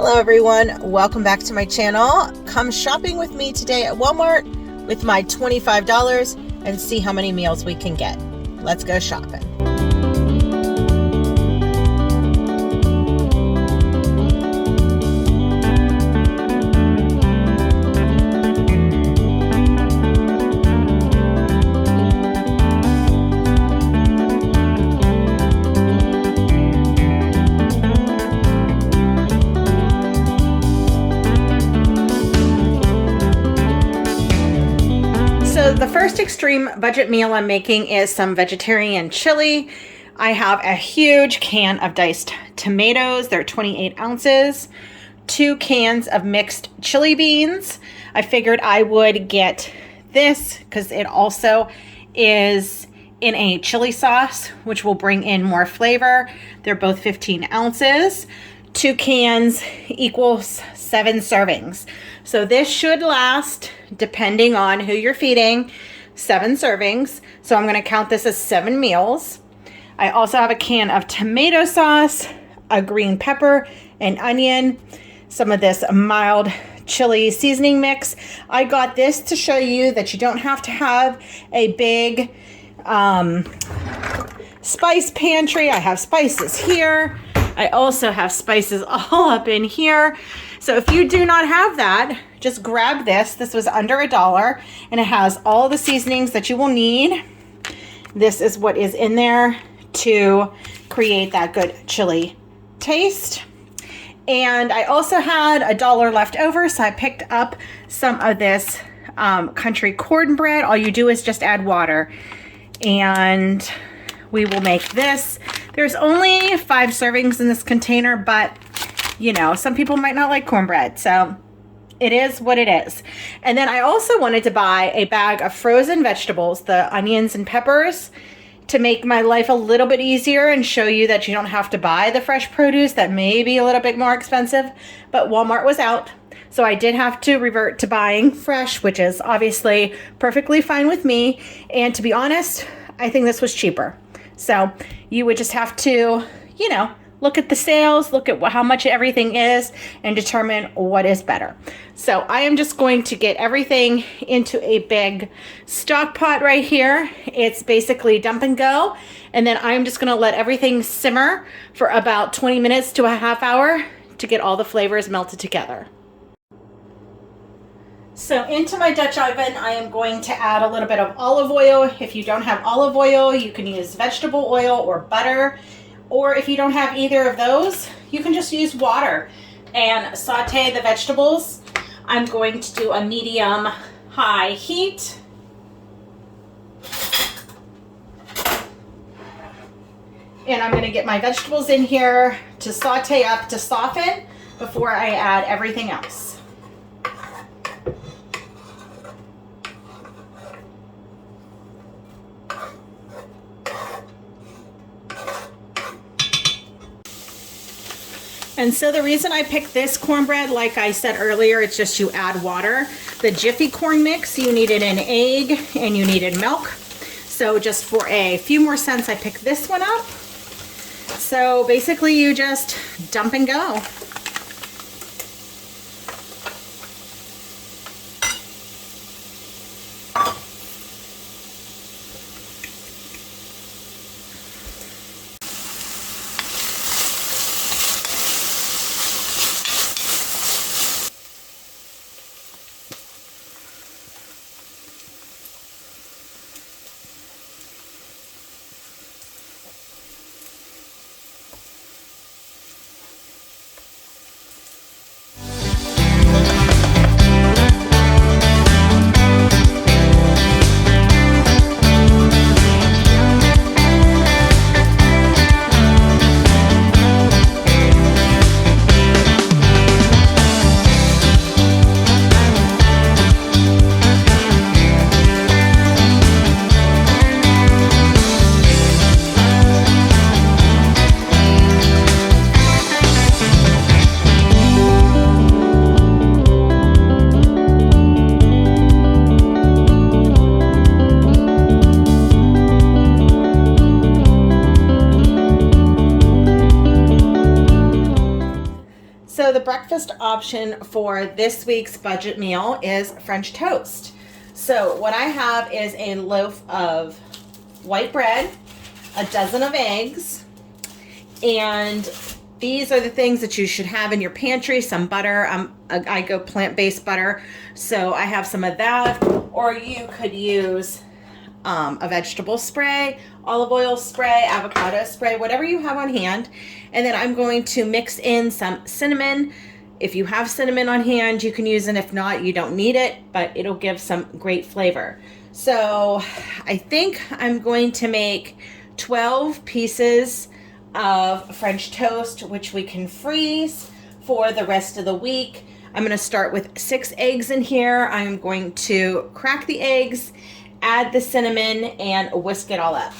Hello everyone, welcome back to my channel. Come shopping with me today at Walmart with my $25 and see how many meals we can get. Let's go shopping. So the first extreme budget meal I'm making is some vegetarian chili. I have a huge can of diced tomatoes. They're 28 ounces. 2 cans of mixed chili beans. I figured I would get this because it also is in a chili sauce, which will bring in more flavor. They're both 15 ounces. 2 cans equals 7 servings. So this should last, depending on who you're feeding, 7 servings. So I'm going to count this as 7 meals. I also have a can of tomato sauce, a green pepper, an onion, some of this mild chili seasoning mix. I got this to show you that you don't have to have a big spice pantry. I have spices here. I also have spices all up in here. So if you do not have that, just grab this. This was under $1 and it has all the seasonings that you will need. This is what is in there to create that good chili taste. And I also had $1 left over, so I picked up some of this country cornbread. All you do is just add water and we will make this. There's only 5 servings in this container, but you know, some people might not like cornbread, so it is what it is. And then I also wanted to buy a bag of frozen vegetables, the onions and peppers, to make my life a little bit easier and show you that you don't have to buy the fresh produce that may be a little bit more expensive, but Walmart was out. So I did have to revert to buying fresh, which is obviously perfectly fine with me. And to be honest, I think this was cheaper. So you would just have to, you know, look at the sales, look at how much everything is, and determine what is better. So I am just going to get everything into a big stock pot right here. It's basically dump and go. And then I'm just gonna let everything simmer for about 20 minutes to a half hour to get all the flavors melted together. So into my Dutch oven, I am going to add a little bit of olive oil. If you don't have olive oil, you can use vegetable oil or butter. Or if you don't have either of those, you can just use water and saute the vegetables. I'm going to do a medium-high heat. And I'm going to get my vegetables in here to saute up to soften before I add everything else. And so the reason I picked this cornbread, like I said earlier, it's just you add water. The Jiffy corn mix, you needed an egg and you needed milk. So just for a few more cents, I picked this one up. So basically you just dump and go. So the breakfast option for this week's budget meal is French toast. So what I have is a loaf of white bread, a dozen of eggs, and these are the things that you should have in your pantry. Some butter. I go plant-based butter, so I have some of that. Or you could use a vegetable spray, olive oil spray, avocado spray, whatever you have on hand. And then I'm going to mix in some cinnamon. If you have cinnamon on hand, you can use it. If not, you don't need it, but it'll give some great flavor. So I think I'm going to make 12 pieces of French toast, which we can freeze for the rest of the week. I'm going to start with 6 eggs in here. I'm going to crack the eggs, add the cinnamon, and whisk it all up.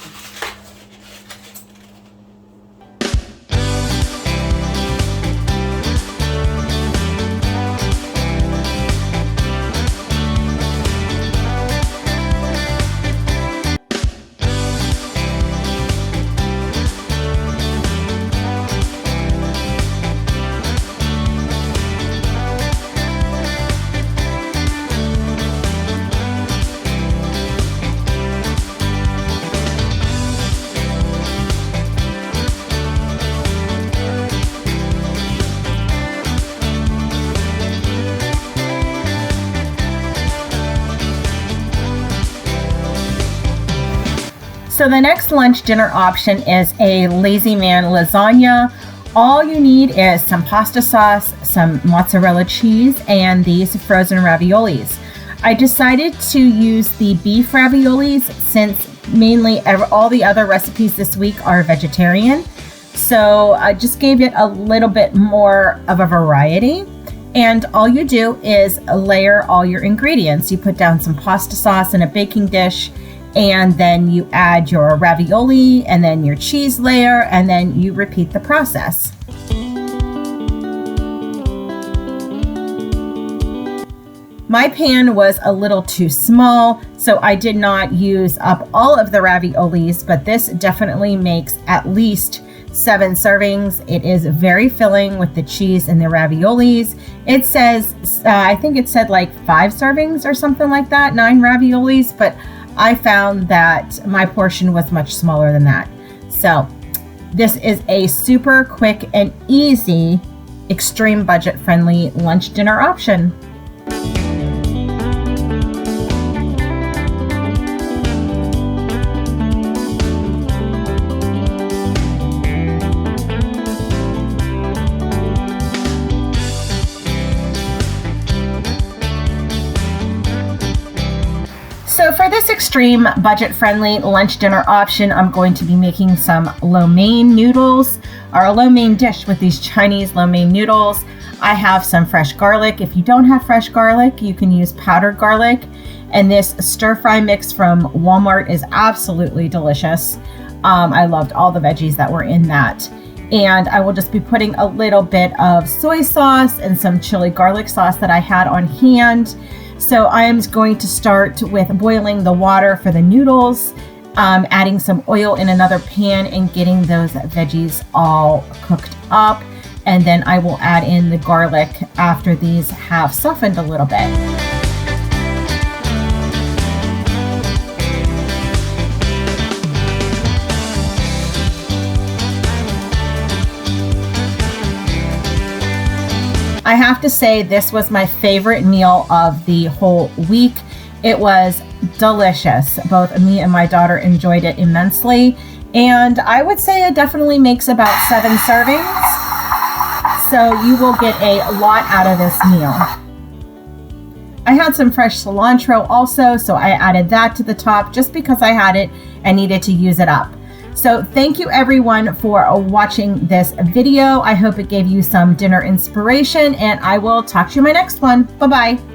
So the next lunch dinner option is a Lazy Man lasagna. All you need is some pasta sauce, some mozzarella cheese, and these frozen raviolis. I decided to use the beef raviolis since mainly all the other recipes this week are vegetarian. So I just gave it a little bit more of a variety. And all you do is layer all your ingredients. You put down some pasta sauce in a baking dish, and then you add your ravioli and then your cheese layer, and then you repeat the process. My pan was a little too small, so I did not use up all of the raviolis, but this definitely makes at least 7 servings. It is very filling with the cheese and the raviolis. It says, I think it said like 5 servings or something like that, 9 raviolis, but I found that my portion was much smaller than that. So this is a super quick and easy, extreme budget friendly lunch dinner option. So for this extreme budget-friendly lunch dinner option, I'm going to be making some lo mein noodles, or a lo mein dish with these Chinese lo mein noodles. I have some fresh garlic. If you don't have fresh garlic, you can use powdered garlic. And this stir-fry mix from Walmart is absolutely delicious. I loved all the veggies that were in that. And I will just be putting a little bit of soy sauce and some chili garlic sauce that I had on hand. So I am going to start with boiling the water for the noodles, adding some oil in another pan and getting those veggies all cooked up. And then I will add in the garlic after these have softened a little bit. I have to say this was my favorite meal of the whole week. It was delicious. Both me and my daughter enjoyed it immensely. And I would say it definitely makes about 7 servings. So you will get a lot out of this meal. I had some fresh cilantro also, so I added that to the top just because I had it and needed to use it up. So thank you everyone for watching this video. I hope it gave you some dinner inspiration, and I will talk to you in my next one. Bye-bye.